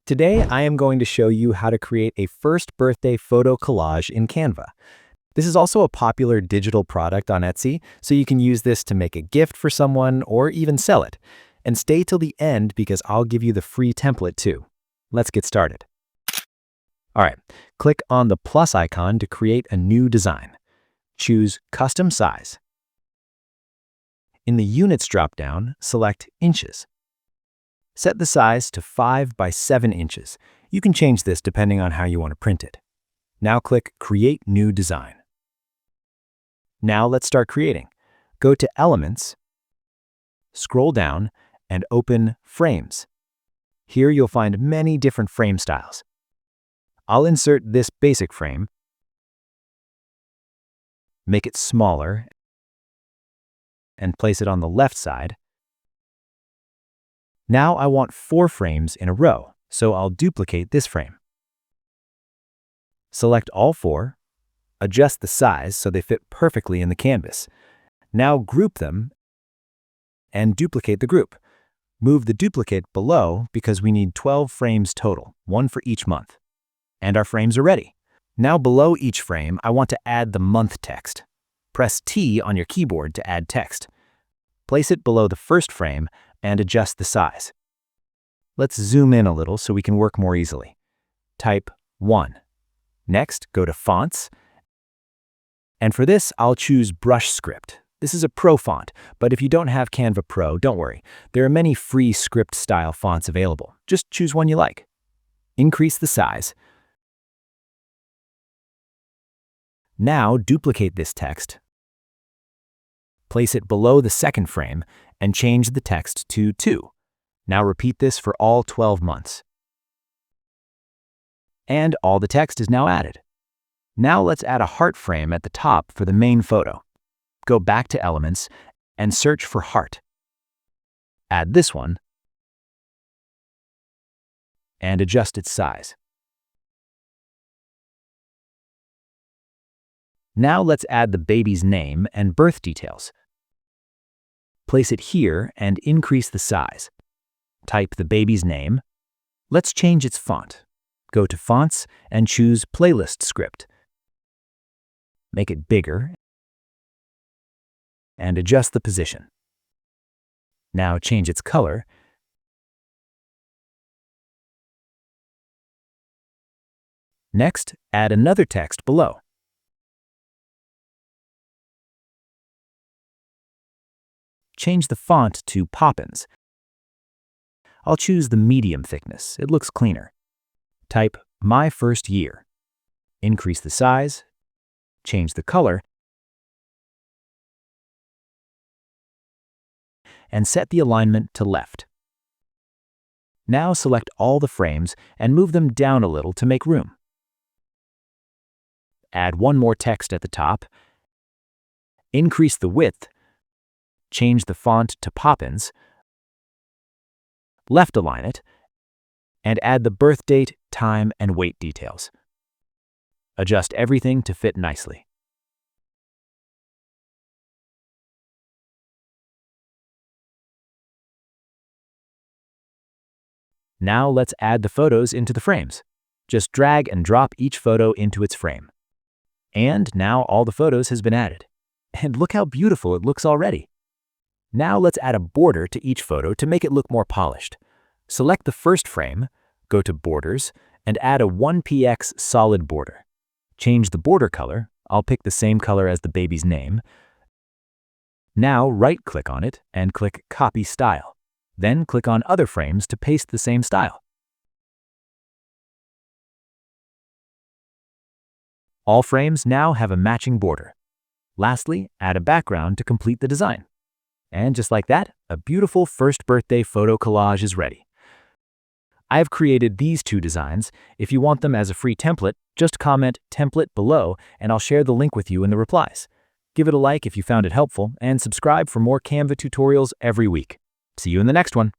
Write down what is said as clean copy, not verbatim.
Today, I am going to show you how to create a first birthday photo collage in Canva. This is also a popular digital product on Etsy, so you can use this to make a gift for someone or even sell it. And stay till the end because I'll give you the free template too. Let's get started. All right, click on the plus icon to create a new design. Choose Custom Size. In the Units dropdown, select Inches. Set the size to 5 by 7 inches. You can change this depending on how you want to print it. Now click Create New Design. Now let's start creating. Go to Elements, scroll down, and open Frames. Here you'll find many different frame styles. I'll insert this basic frame, make it smaller, and place it on the left side. Now I want 4 frames in a row, so I'll duplicate this frame. Select all 4, adjust the size so they fit perfectly in the canvas. Now group them and duplicate the group. Move the duplicate below because we need 12 frames total, 1 for each month. And our frames are ready. Now below each frame, I want to add the month text. Press T on your keyboard to add text. Place it below the first frame and adjust the size. Let's zoom in a little so we can work more easily. Type 1. Next, go to Fonts. And for this, I'll choose Brush Script. This is a pro font, but if you don't have Canva Pro, don't worry. There are many free script-style fonts available. Just choose one you like. Increase the size. Now duplicate this text. Place it below the second frame and change the text to 2. Now repeat this for all 12 months. And all the text is now added. Now let's add a heart frame at the top for the main photo. Go back to Elements and search for Heart. Add this one and adjust its size. Now let's add the baby's name and birth details. Place it here and increase the size. Type the baby's name. Let's change its font. Go to Fonts and choose Playlist Script. Make it bigger and adjust the position. Now change its color. Next, add another text below. Change the font to Poppins. I'll choose the medium thickness. It looks cleaner. Type My First Year. Increase the size. Change the color. And set the alignment to left. Now select all the frames and move them down a little to make room. Add one more text at the top. Increase the width. Change the font to Poppins, left align it, and add the birth date, time, and weight details. Adjust everything to fit nicely. Now let's add the photos into the frames. Just drag and drop each photo into its frame. And now all the photos has been added. And look how beautiful it looks already. Now let's add a border to each photo to make it look more polished. Select the first frame, go to Borders, and add a 1px solid border. Change the border color. I'll pick the same color as the baby's name. Now right-click on it and click Copy Style. Then click on Other Frames to paste the same style. All frames now have a matching border. Lastly, add a background to complete the design. And just like that, a beautiful first birthday photo collage is ready. I've created these 2 designs. If you want them as a free template, just comment template below and I'll share the link with you in the replies. Give it a like if you found it helpful and subscribe for more Canva tutorials every week. See you in the next one.